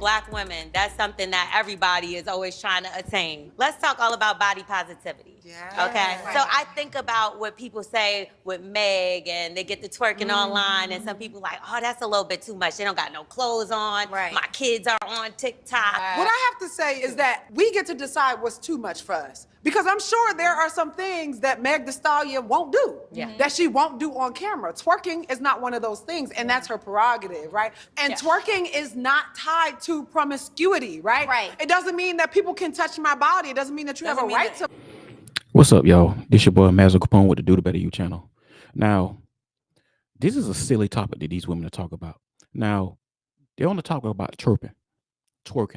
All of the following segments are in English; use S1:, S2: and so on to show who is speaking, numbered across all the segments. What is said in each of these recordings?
S1: Black women, that's something that everybody is always trying to attain. Let's talk all about body positivity.
S2: Yeah.
S1: Okay.
S2: Right.
S1: So I think about what people say with Meg, and they get to twerking online, and some people like, oh, that's a little bit too much. They don't got no clothes on.
S2: Right.
S1: My kids are on TikTok.
S3: What I have to say is that we get to decide what's too much for us. Because I'm sure there are some things that Meg Thee Stallion won't do, that she won't do on camera. Twerking is not one of those things, and that's her prerogative, right? And twerking is not tied to promiscuity, right?
S2: Right.
S3: It doesn't mean that people can touch my body. It doesn't mean that you have a right to.
S4: What's up, y'all? This your boy Mazel Capone with the Do the Better You channel. Now, this is a silly topic that these women are talking about. Now, they're only talking about twerking.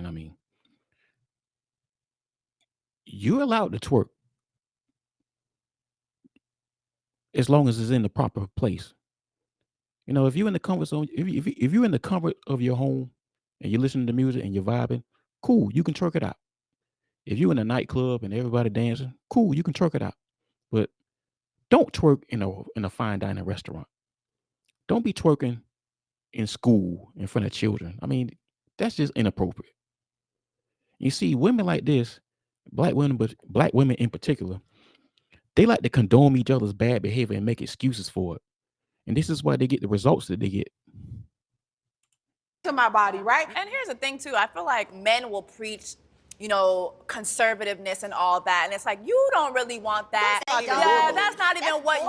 S4: I mean, you're allowed to twerk as long as it's in the proper place. You know, if you're in the comfort zone, if you're in the comfort of your home and you're listening to music and you're vibing, cool, you can twerk it out. If you're in a nightclub and everybody dancing, cool, you can twerk it out. But don't twerk in a fine dining restaurant. Don't be twerking in school in front of children. I mean, that's just inappropriate. You see, women like this, black women, but black women in particular, they like to condone each other's bad behavior and make excuses for it. And this is why they get the results that they get.
S3: To my body, right?
S5: And here's the thing too, I feel like men will preach, you know, conservativeness and all that, and it's like, you don't really want that.
S2: That's
S5: That's not even what you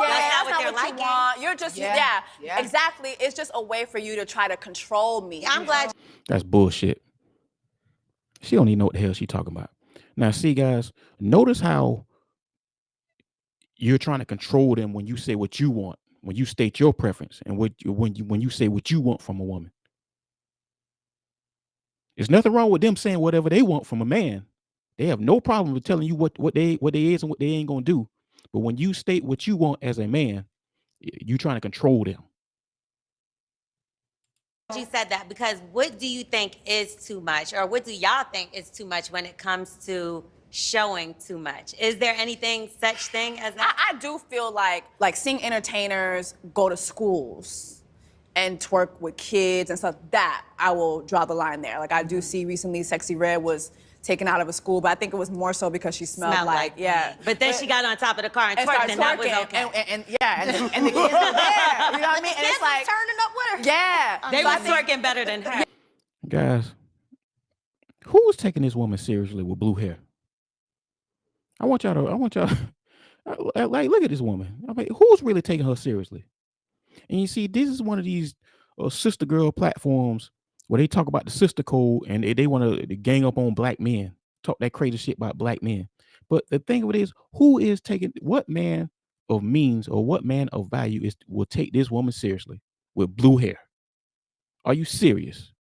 S5: want. You're just, exactly. It's just a way for you to try to control me.
S1: I'm glad.
S4: That's bullshit. She don't even know what the hell she talking about. Now, see, guys, notice how you're trying to control them when you say what you want, when you state your preference, and when you say what you want from a woman. There's nothing wrong with them saying whatever they want from a man. They have no problem with telling you what they is and what they ain't gonna do. But when you state what you want as a man, you trying to control them.
S1: You said that because what do you think is too much, or what do y'all think is too much when it comes to showing too much? Is there anything such thing as that?
S5: I do feel like seeing entertainers go to schools and twerk with kids and stuff, that I will draw the line there. Like I do see recently Sexy Red was taken out of a school, but I think it was more so because she smelled like
S1: me. But then she got on top of the car and twerked, and that was okay.
S5: And the kids were there. You know what I mean? And it's like
S2: turning up with her.
S5: Yeah.
S1: They were twerking better than her.
S4: Guys, who's taking this woman seriously with blue hair? I want y'all like, look at this woman. I mean, who's really taking her seriously? And you see, this is one of these sister girl platforms where they talk about the sister code and they want to gang up on black men, talk that crazy shit about black men. But the thing of it is, what man of means or what man of value will take this woman seriously with blue hair? Are you serious?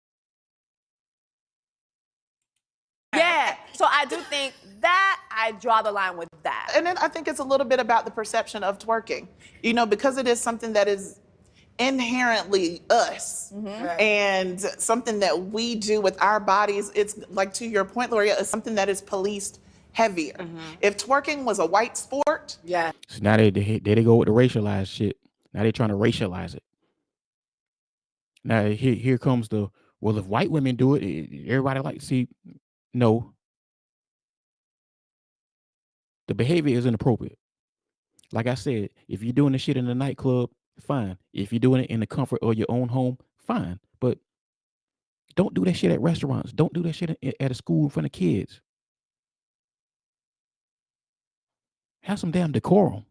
S5: Yeah. So I do think that I draw the line with that.
S6: And then I think it's a little bit about the perception of twerking, you know, because it is something that is inherently us and something that we do with our bodies. It's like, to your point, Loria, it's something that is policed heavier. If twerking was a white sport,
S4: So now they go with the racialized shit. Now they're trying to racialize it. Now here comes the, well, if white women do it, everybody like to see. No, the behavior is inappropriate. Like I said, if you're doing the shit in the nightclub, fine. If you're doing it in the comfort of your own home, fine. But don't do that shit at restaurants. Don't do that shit at a school in front of kids. Have some damn decorum.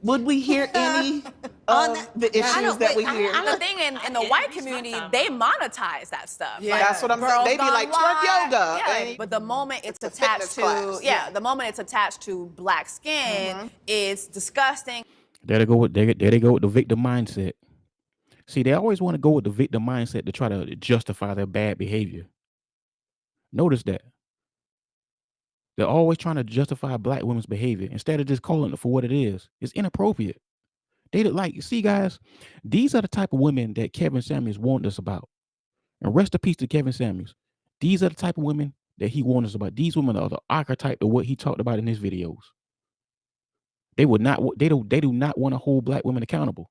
S6: would we hear any of the issues that we hear?
S5: The thing in the white community, they monetize that stuff.
S6: Yeah, that's what I'm saying. They be like, twerk yoga.
S5: Yeah, but the moment it's attached to, the moment it's attached to black skin, it's disgusting.
S4: There they go with the victim mindset. See, they always want to go with the victim mindset to try to justify their bad behavior. Notice that. They're always trying to justify black women's behavior instead of just calling it for what it is. It's inappropriate. See, guys, these are the type of women that Kevin Samuels warned us about. And rest in peace to Kevin Samuels. These are the type of women that he warned us about. These women are the archetype of what he talked about in his videos. They do not want to hold black women accountable.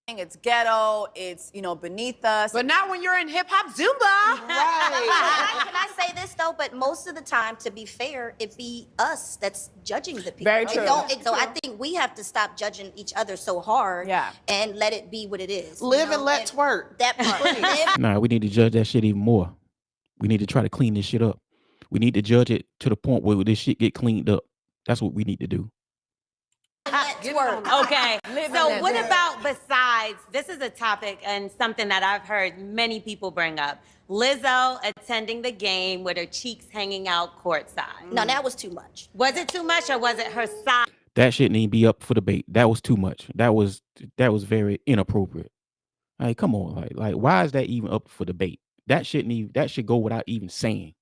S5: It's ghetto. It's beneath us.
S3: But not when you're in hip hop Zumba.
S6: Right.
S2: Can I say this though? But most of the time, to be fair, it be us that's judging the people.
S5: Very true.
S2: So I think we have to stop judging each other so hard.
S5: Yeah.
S2: And let it be what it is.
S6: Live and let twerk.
S2: That part. Live
S4: Nah, we need to judge that shit even more. We need to try to clean this shit up. We need to judge it to the point where this shit get cleaned up. That's what we need to do.
S2: and let twerk.
S1: Okay. So what about besides, this is a topic and something that I've heard many people bring up. Lizzo attending the game with her cheeks hanging out courtside.
S2: No, that was too much.
S1: Was it too much or was it her side?
S4: That shouldn't even be up for debate. That was too much. That was very inappropriate. Like, come on, like why is that even up for debate? That should go without even saying.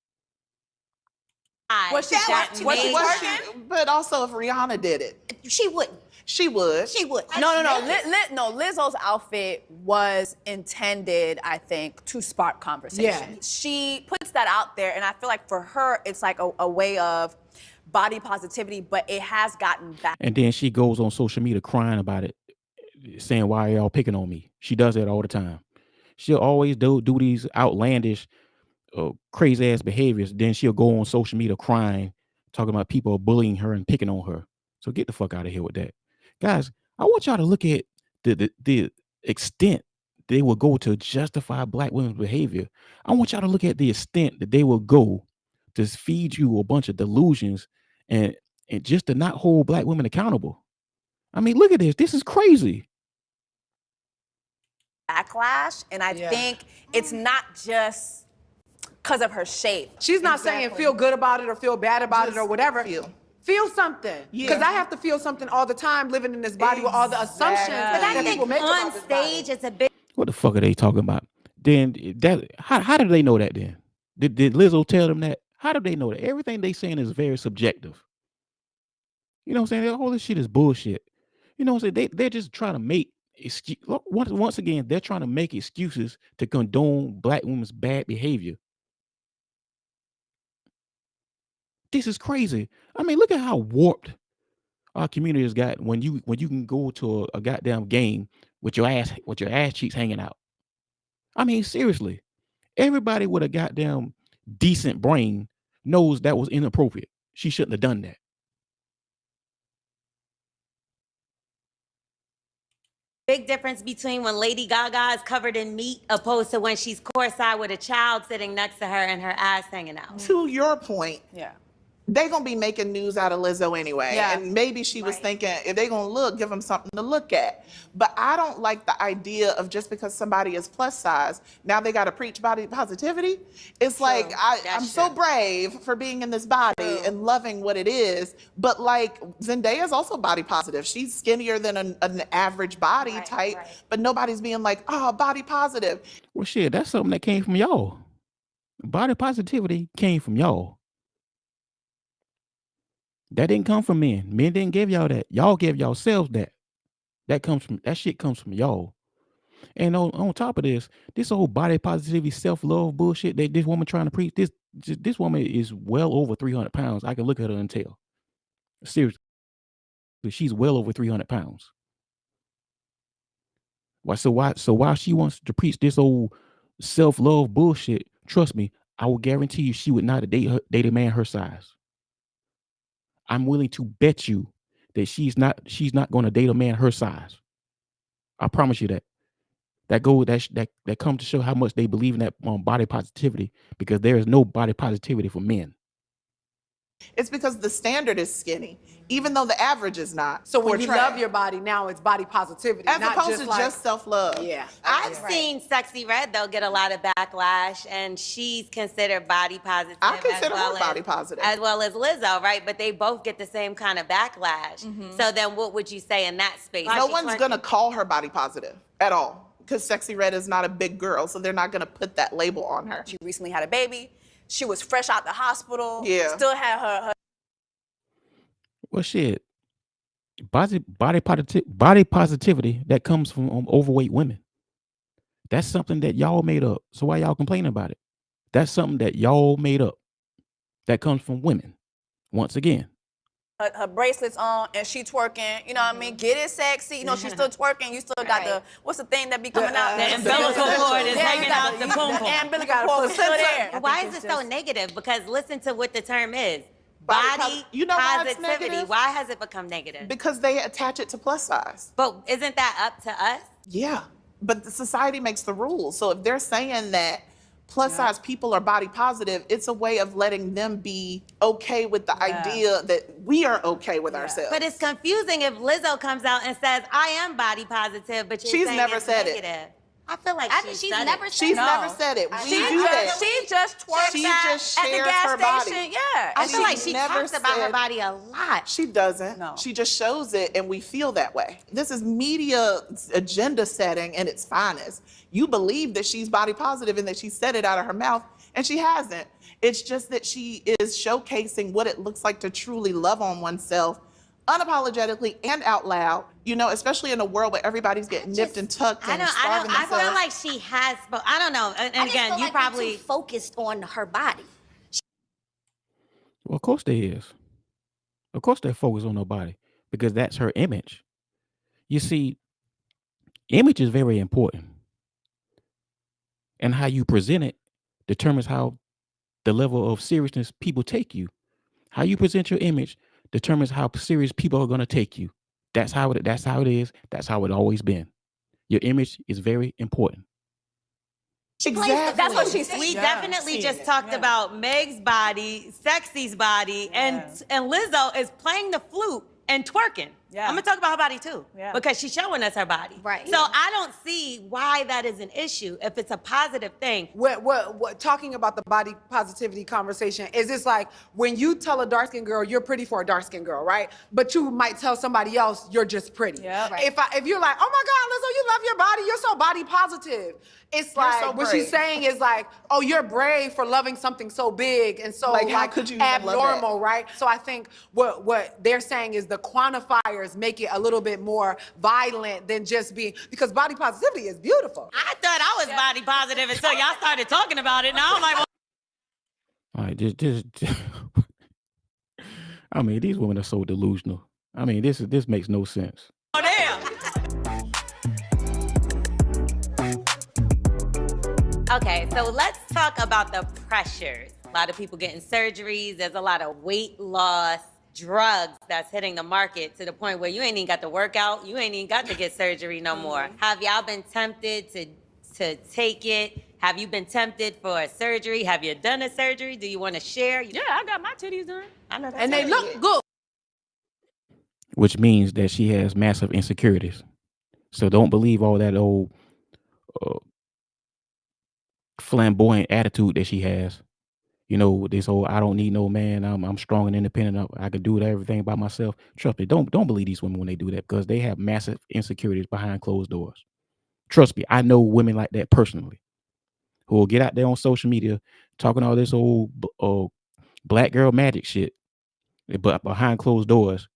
S5: Was she
S1: that
S5: twerking?
S1: made-
S6: Was she- but also, if Rihanna did it,
S2: She wouldn't.
S6: she would.
S2: She would.
S5: No. No, Lizzo's outfit was intended, I think, to spark conversation.
S3: Yeah.
S5: She puts that out there, and I feel like for her, it's like a way of body positivity, but it has gotten back.
S4: And then she goes on social media crying about it, saying, "Why are y'all picking on me?" She does that all the time. She'll always do these outlandish, crazy ass behaviors. Then she'll go on social media crying, talking about people bullying her and picking on her. So get the fuck out of here with that, guys. I want y'all to look at the extent they will go to justify black women's behavior. I want y'all to look at the extent that they will go to feed you a bunch of delusions and just to not hold black women accountable. I mean, look at this. This is crazy.
S5: Backlash, and I
S3: Yeah.
S5: think it's not just because of her shape.
S3: She's not saying feel good about it or feel bad about it or
S6: Just
S3: whatever.
S6: feel.
S3: Something.
S6: Yeah.
S3: Because I have to feel something all the time living in this body with all the assumptions
S6: Exactly.
S1: But I
S3: that
S1: think
S3: people make
S1: on
S3: about this body.
S1: stage it's a big
S4: What the fuck are they talking about? Then how did they know that then? Did Lizzo tell them that? How did they know that? Everything they saying is very subjective. You know what I'm saying? All this shit is bullshit. You know what I'm saying? They're just trying to make once again, they're trying to make excuses to condone black women's bad behavior. This is crazy. I mean, look at how warped our community has got when you can go to a goddamn game with your ass cheeks hanging out. I mean, seriously. Everybody with a goddamn decent brain knows that was inappropriate. She shouldn't have done that.
S1: difference between when Lady Gaga is covered in meat opposed to when she's courtside with a child sitting next to her and her ass hanging out.
S6: To your point,
S5: Yeah.
S6: they gonna be making news out of Lizzo anyway.
S5: Yeah.
S6: And maybe she was thinking, if they gonna look, give them something to look at. But I don't like the idea of just because somebody is plus size, now they gotta preach body positivity. It's like, I'm so brave for being in this body and loving what it is. But like, Zendaya's also body positive. She's skinnier than an average body type, but nobody's being like, oh, body positive.
S4: Well, shit, that's something that came from y'all. Body positivity came from y'all. That didn't come from men. Men didn't give y'all that. Y'all gave yourselves that. That shit comes from y'all. And on top of this whole body positivity, self-love bullshit that this woman trying to preach, this woman is well over 300 pounds. I can look at her and tell. Seriously. She's well over 300 pounds. So while she wants to preach this old self-love bullshit, trust me, I will guarantee you she would not date a man her size. I'm willing to bet you that she's not going to date a man her size. I promise you that. That comes to show how much they believe in that body positivity, because there is no body positivity for men.
S6: It's because the standard is skinny, even though the average is not.
S3: So when you
S6: portrayed.
S3: love your body, now it's body positivity.
S6: As
S3: not
S6: opposed to
S3: like,
S6: just self-love.
S3: Yeah.
S1: I've seen Sexy Red though get a lot of backlash, and she's considered body positive.
S6: I consider
S1: as well
S6: her body positive.
S1: as well as Lizzo, right? But they both get the same kind of backlash. So then, what would you say in that space?
S6: No
S1: Is she
S6: one's
S1: twerking?
S6: gonna call her body positive at all, because Sexy Red is not a big girl, so they're not gonna put that label on her.
S5: She recently had a baby. She was fresh out the hospital.
S6: Yeah.
S5: Still had her
S4: Well, shit. Body positivity that comes from overweight women. That's something that y'all made up. So why y'all complaining about it? That's something that y'all made up. That comes from women. Once again.
S5: her bracelets on and she twerking, you know what I mean? Get it sexy. You know, she's still twerking. You still got the, what's the thing that be coming out?
S1: The umbilical cord is hanging out the boom
S5: The
S1: boom.
S5: umbilical cord is still there.
S1: But why is it so negative? Because listen to what the term is. Body
S6: You know why it's
S1: positivity.
S6: negative?
S1: Why has it become negative?
S6: Because they attach it to plus size.
S1: But isn't that up to us?
S6: Yeah, but the society makes the rules. So if they're saying that plus size people are body positive, it's a way of letting them be okay with the idea that we are okay with ourselves.
S1: But it's confusing if Lizzo comes out and says, I am body positive, but you're
S6: She's
S1: saying
S6: never
S1: it's
S6: said it.
S1: negative. I feel like
S2: She's
S1: said
S2: never
S1: it.
S2: said
S6: She's
S2: it.
S6: never said it. We
S5: She
S6: do that.
S5: just twerks
S6: She
S5: at,
S6: just
S5: at the
S6: shares
S5: gas
S6: her body.
S5: station. Yeah.
S1: I
S5: And
S1: feel like she
S6: never
S1: talks about her
S6: said-
S1: body a lot.
S6: She doesn't.
S5: No.
S6: She just shows it and we feel that way. This is media agenda setting in its finest. You believe that she's body positive and that she said it out of her mouth, and she hasn't. It's just that she is showcasing what it looks like to truly love on oneself unapologetically and out loud, you know, especially in a world where everybody's getting nipped and tucked and starving
S1: I
S6: themselves.
S1: feel like she has, but I don't know. And
S2: I just
S1: again,
S2: feel
S1: you
S2: like we're
S1: probably,
S2: too focused on her body.
S4: Well, of course there is. Of course they're focused on her body because that's her image. You see, image is very important. And how you present it determines how the level of seriousness people take you. How you present your image determines how serious people are going to take you. That's how it is. That's how it always been. Your image is very important.
S6: Exactly.
S5: That's what she said.
S1: we
S5: Yeah.
S1: definitely just
S6: it.
S1: talked about Meg's body, Sexy's body, and Lizzo is playing the flute and twerking.
S5: Yeah.
S1: I'm gonna talk about her body too,
S5: Yeah.
S1: because she's showing us her body.
S2: Right.
S1: So I don't see why that is an issue if it's a positive thing.
S3: What talking about the body positivity conversation is it's like when you tell a dark skinned girl you're pretty for a dark skinned girl, right? But you might tell somebody else you're just pretty.
S5: Yeah.
S2: Right.
S3: If you're like, oh my God, Lizzo, you love your body, you're so body positive. It's
S6: You're
S3: like
S6: so
S3: what
S6: brave.
S3: she's saying is like, oh, you're brave for loving something so big and so
S6: Like, how could you even love that?
S3: abnormal, right? So I think what they're saying is the quantifiers make it a little bit more violent than just being, because body positivity is beautiful.
S1: I thought I was body positive until y'all started talking about it. Now I'm like, well,
S4: All right, just I mean, these women are so delusional. I mean, this makes no sense.
S1: damn. Okay, so let's talk about the pressures. A lot of people getting surgeries. There's a lot of weight loss drugs that's hitting the market to the point where you ain't even got to work out. You ain't even got to get surgery no more. Have y'all been tempted to take it? Have you been tempted for a surgery? Have you done a surgery? Do you want to share?
S5: Yeah, I got my titties done.
S1: I know that's
S3: And they
S1: right.
S3: look good.
S4: Which means that she has massive insecurities. So don't believe all that old flamboyant attitude that she has. You know, this whole I don't need no man. I'm strong and independent. I can do everything by myself. Trust me, don't believe these women when they do that because they have massive insecurities behind closed doors. Trust me, I know women like that personally who will get out there on social media talking all this old black girl magic shit, but behind closed doors,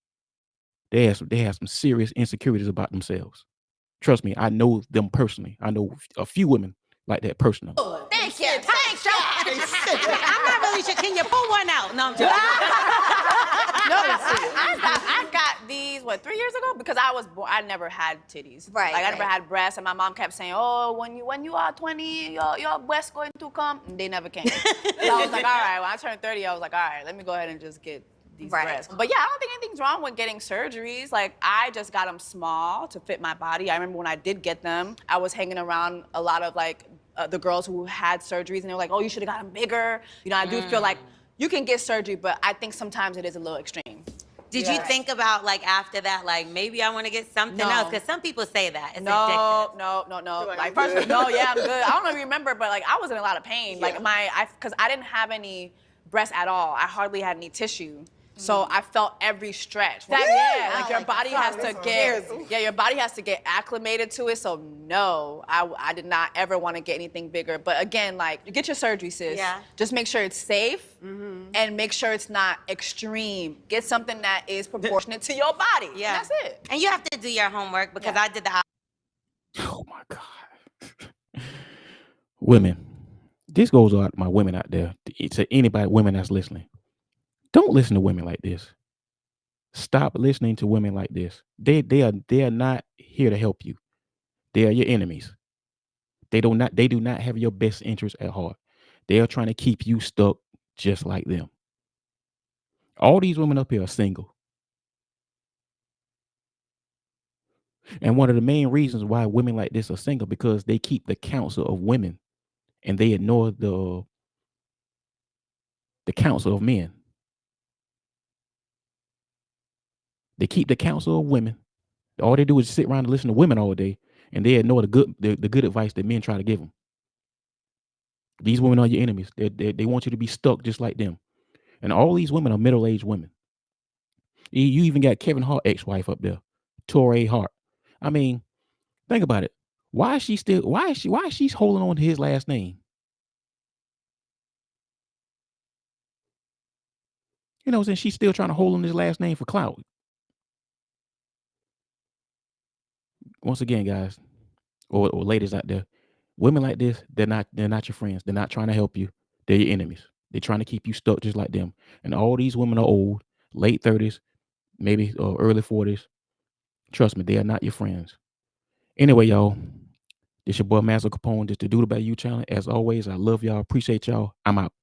S4: they have some serious insecurities about themselves. Trust me, I know them personally. I know a few women like that personally.
S2: Thank you. Thanks,
S1: I'm not really sure. Can you pull one out? No, I'm joking.
S5: I got these 3 years ago because I was born. I never had titties.
S2: Right,
S5: Like I never
S2: right.
S5: had breasts, and my mom kept saying, "Oh, when you are 20, your breasts going to come." And they never came. So I was like, all right. When I turned 30, I was like, all right, let me go ahead and just get these
S2: Right.
S5: breasts. But yeah, I don't think anything's wrong with getting surgeries. Like I just got them small to fit my body. I remember when I did get them, I was hanging around a lot of the girls who had surgeries, and they were like, "Oh, you should have got them bigger." You know, I do feel like you can get surgery, but I think sometimes it is a little extreme.
S1: Did you think about after that, maybe I want to get something
S5: No.
S1: else? Because some people say that. It's addictive.
S5: No.
S6: like,
S5: Like,
S6: I'm
S5: first, no, yeah, I'm good. I don't know if you remember, but I was in a lot of pain. Like because I didn't have any breasts at all. I hardly had any tissue. So I felt every stretch. Your body has to your body has to get acclimated to it. So no, I did not ever want to get anything bigger. But again, you get your surgery, sis.
S1: Yeah.
S5: Just make sure it's safe and make sure it's not extreme. Get something that is proportionate to your body.
S1: Yeah.
S5: And that's it.
S1: And you have to do your homework because I did the
S4: Oh my God. Women, this goes out to my women out there, to anybody, women that's listening. Don't listen to women like this. Stop listening to women like this. They are not here to help you. They are your enemies. They do not have your best interest at heart. They are trying to keep you stuck just like them. All these women up here are single. And one of the main reasons why women like this are single because they keep the counsel of women and they ignore the counsel of men. They keep the counsel of women. All they do is sit around and listen to women all day, and they ignore the good advice that men try to give them. These women are your enemies. They want you to be stuck just like them. And all these women are middle-aged women. You even got Kevin Hart ex-wife up there, Torrey Hart. I mean, think about it. Why is she holding on to his last name? Since she's still trying to hold on to his last name for clout. Once again, guys, or ladies out there, women like this, they're not your friends. They're not trying to help you. They're your enemies. They're trying to keep you stuck just like them. And all these women are old, late 30s, maybe early 40s. Trust me, they are not your friends. Anyway, y'all, this your boy Master Capone. This the Dude About You channel. As always, I love y'all. Appreciate y'all. I'm out.